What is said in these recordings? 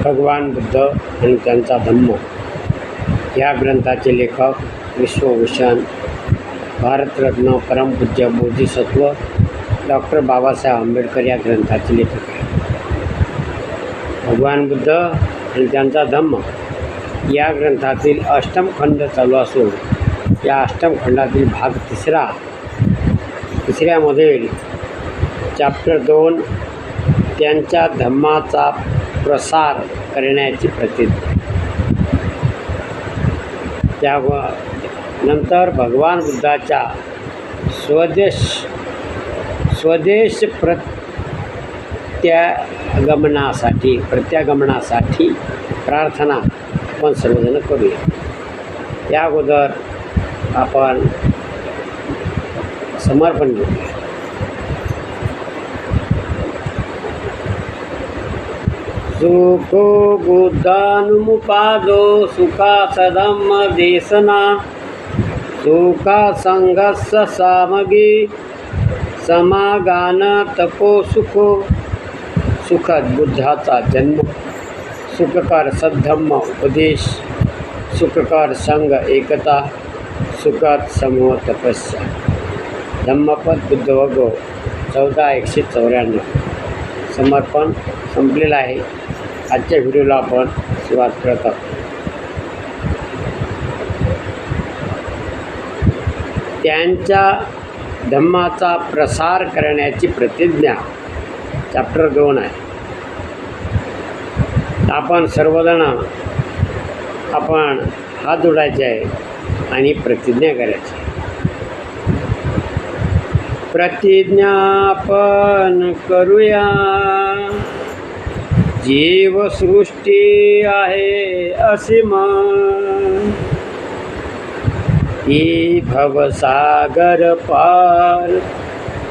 भगवान बुद्ध आणि त्यांचा धम्म या ग्रंथाचे लेखक विश्वभूषण भारतरत्न परमपूज्य बोधिसत्व डॉक्टर बाबासाहेब आंबेडकर या ग्रंथाचे लेखक आहेत. भगवान बुद्ध आणि त्यांचा धम्म या ग्रंथातील अष्टमखंड चालू असून या अष्टमखंडातील भाग तिसऱ्यामधील चॅप्टर 2 त्यांच्या धम्माचा प्रसार करण्याची प्रतिज्ञा. त्यानंतर भगवान बुद्धाच्या स्वदेश प्रत्यागमनासाठी प्रार्थना आपण सर्वजण करूया. या अगोदर आपण समर्पण घेऊया. सुखो बुद्धानुमुपादो सुखा सधम्म देशना सुखा संघस्स सामगी समागान तपो सुखो. सुखद बुद्धाचा जन्म, सुखकर सद्धम्म उपदेश, सुखकर संघ एकता, सुखद समूह तपस्या. धम्मपद बुद्धवगो 14:194. समर्पण संपलेलं आहे. आजच्या व्हिडिओला आपण सुरुवात करत आहोत. त्यांच्या धम्माचा प्रसार करण्याची प्रतिज्ञा चॅप्टर 2 आहे. आपण सर्वजण आपण हात जोडायचे आहे आणि प्रतिज्ञा करायची. प्रतिज्ञा आपण करूया. जीवसृष्टी आहे असीम, ही भवसागर पार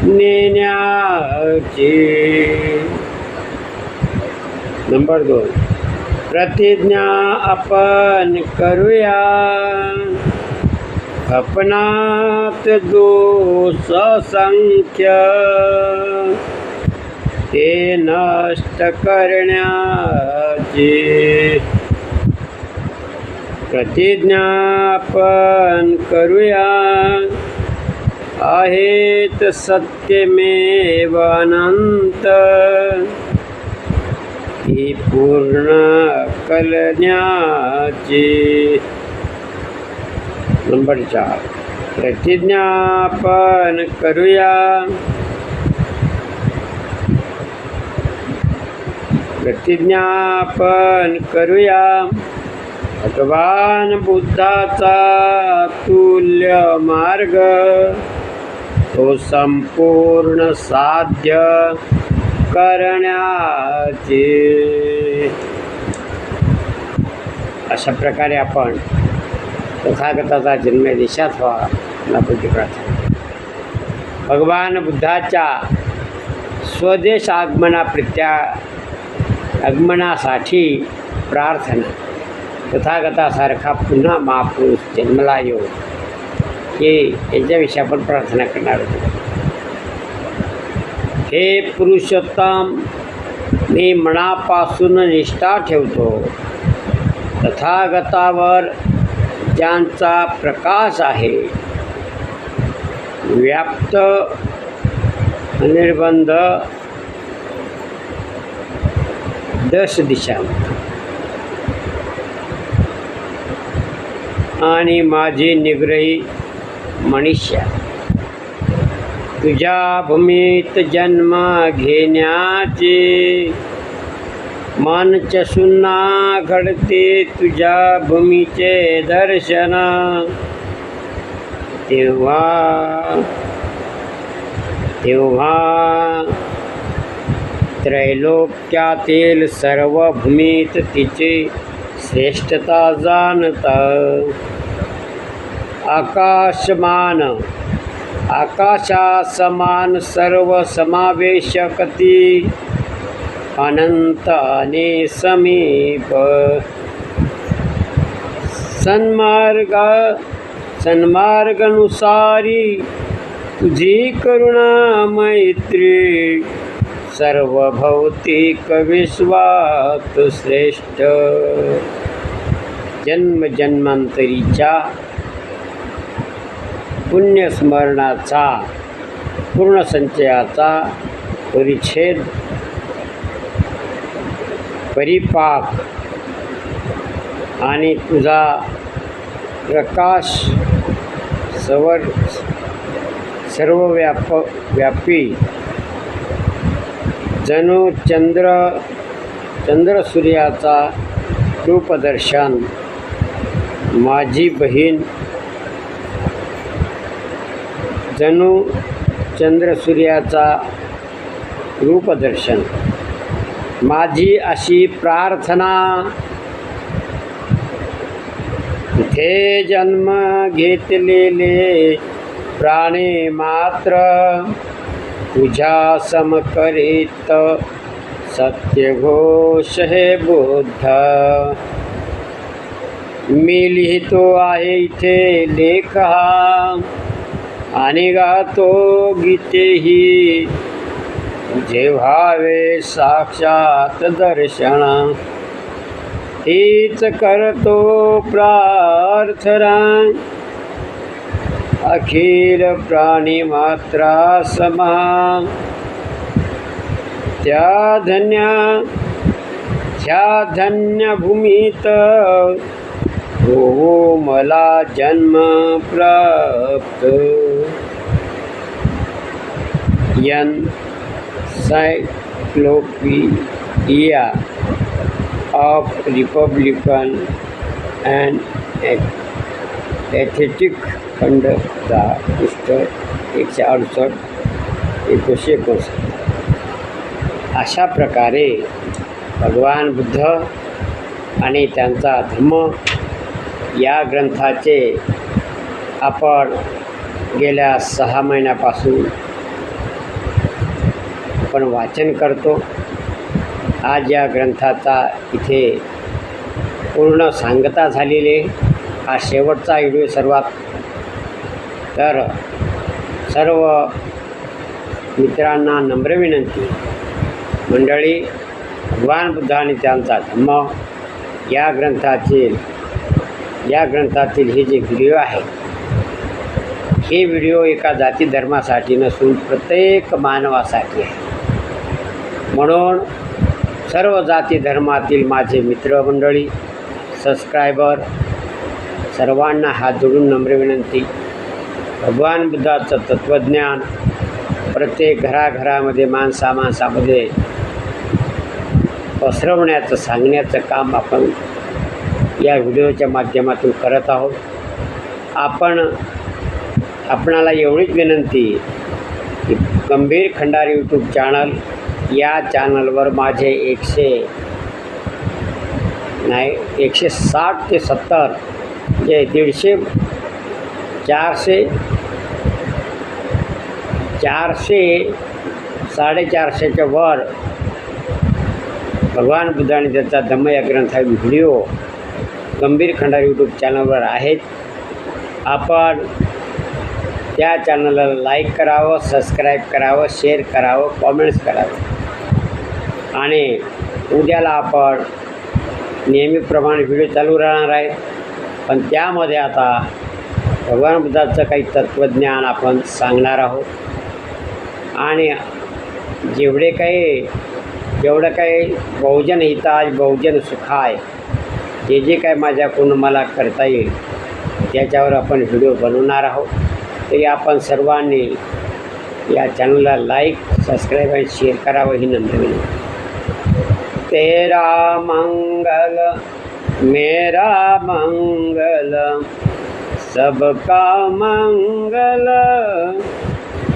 नेण्याची. नंबर 2, प्रतिज्ञा आपण करूया. अपनात दोष असंख्य ते नष्ट करण्याची. प्रतिज्ञा आपण करूया. आहेत सत्यमेव अनंत, ही पूर्ण कलण्याची. नंबर 4, प्रतिज्ञा आपण करूया. प्रतिज्ञा आपण करूया. भगवान बुद्धाचा तुल्य मार्ग तो संपूर्ण साध्य करण्याचे. अशा प्रकारे आपण तथागताचा जन्म देशात व्हावा याची प्रार्थना. भगवान बुद्धाच्या स्वदेश आगमनासाठी प्रार्थना. तथागतासारखा पुन्हा महापुरुष जन्मला येऊ हे याच्याविषयी आपण प्रार्थना करणार आहोत. हे पुरुषोत्तम, मी मनापासून निष्ठा ठेवतो. तथागतावर ज्यांचा प्रकाश आहे, व्याप्त निर्बंध 10 दिशा आणि माझी निग्रही मनुष्य, तुझ्या भूमीत जन्म घेण्याचे मन चसुन्ना घडते. तुझ्या भूमीचे दर्शन तेव्हा त्रैलोक्यातील सर्व भूमीत तिची श्रेष्ठता जाणता. आकाशासमान सर्व समावेशकती अनंत आणि समीप. सन्मार्गानुसारी तुझी करुणा मैत्री सर्व भौतिक विश्वात श्रेष्ठ. जन्मजन्मांतरीच्या पुण्यस्मरणाचा पूर्णसंचयाचा परिच्छेद परिपाक आणि तुझा प्रकाश सर्वव्यापी जणू चंद्रसूर्याचा रूपदर्शन. माझी बहीण जणू चंद्रसूर्याचा रूपदर्शन. माझी अशी प्रार्थना, इथे जन्म घेतलेले प्राणी मात्र तुझ्या समकरित सत्यघोष हे बुद्ध. मी लिहितो आहे इथे लेख हा आणि गातो गीतेही, जेव्हावे साक्षात दर्शन. हीच करतो प्रार्थना अखिल प्राणी मात्रा समा. त्या धन्य भूमीत हो मला जन्म प्राप्त. Encyclopaedia of Republican and aesthetic खंड 10 पुस्तक 168 1959. अशा प्रकारे भगवान बुद्ध आणि त्यांचा धम्म या ग्रंथाचे आपण गेल्या 6 महिन्यापासून आपण वाचन करतो. आज या ग्रंथाचा इथे पूर्ण सांगता झालेली. हा शेवटचा व्हिडिओ सर्वात. तर सर्व मित्रांना नम्र विनंती, मंडळी, भगवान बुद्ध आणि त्यांचा धम्म या ग्रंथातील हे जे व्हिडिओ आहे, हे व्हिडिओ एका जाती धर्मासाठी नसून प्रत्येक मानवासाठी आहे. म्हणून सर्व जाती धर्मातील माझे मित्रमंडळी, सबस्क्रायबर सर्वांना हात जोडून नम्र विनंती. भगवान बुद्धाचं तत्त्वज्ञान प्रत्येक घराघरामध्ये माणसामध्ये पसरवण्याचं, सांगण्याचं काम आपण या व्हिडिओच्या माध्यमातून करत आहोत. आपणाला एवढीच विनंती की गंभीर खंडारी यूट्यूब चॅनल, या चॅनलवर माझे 160 ते 70 म्हणजे 150 400 450च्या वर भगवान बुद्ध आणि त्यांचा धम्म या ग्रंथा व्हिडिओ गंभीर खंडारी यूट्यूब चॅनलवर आहेत. आपण त्या चॅनलला लाईक करावं, सबस्क्राईब करावं, शेअर करावं, कॉमेंट्स करावं. आणि उद्याला आपण नेहमीप्रमाणे व्हिडिओ चालू राहणार आहेत, पण त्यामध्ये आता भगवान बुद्धाचं काही तत्त्वज्ञान आपण सांगणार आहोत. आणि जेवढं काही बहुजन हिताय बहुजन सुखाय जे काय माझ्याकडून मला करता येईल त्याच्यावर आपण व्हिडिओ बनवणार आहोत. तरी आपण सर्वांनी या चॅनलला लाईक, सबस्क्राईब आणि शेअर करावं ही नम्र विनंती. तेरा मंगल मेरा मंगल सबका मंगल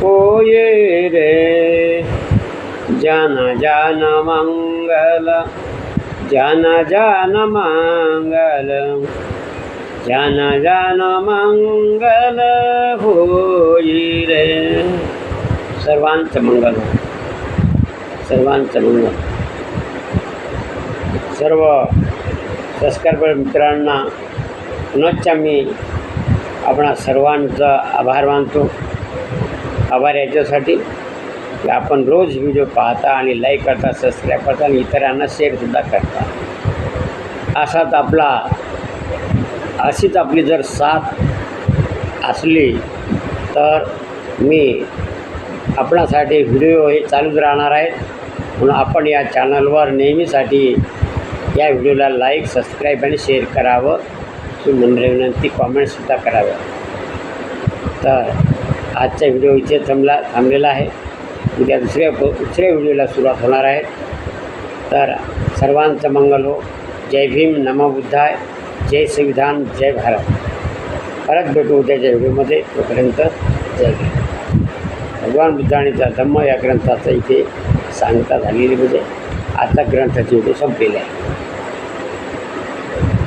होए रे. जन जन मंगल जन जन मंगल जन जन मंगल होई रे. सर्वांचं मंगल, सर्वांचं मंगल. सर्व सबस्क्रायबर मित्रांना पुनश्च मी आपणा सर्वांचा आभार मानतो. आभार याच्यासाठी की आपण रोज व्हिडिओ पाहता आणि लाईक करता, सबस्क्राईब करता आणि इतरांना शेअरसुद्धा करता. अशीच आपली जर साथ असली तर मी आपणासाठी व्हिडिओ हे चालूच राहणार आहेत. म्हणून आपण या चॅनलवर नेहमीसाठी या व्हिडिओला लाईक, सबस्क्राईब आणि शेअर करावं. नम्र विनंती, कॉमेंटसुद्धा करावं. तर आजचा व्हिडिओ इथे थांबलेला आहे. उद्या दुसऱ्या व्हिडिओला सुरुवात होणार आहे. तर सर्वांचं मंगल हो. जय भीम, नमो बुद्धाय, जय संविधान, जय भारत. परत भेटू उद्याच्या व्हिडिओमध्ये. तोपर्यंत जय भीम. भगवान बुद्धांचा धम्म या ग्रंथाचा इथे सांगता झालेली म्हणजे आता ग्रंथाची व्हिडिओ संपलेली आहे.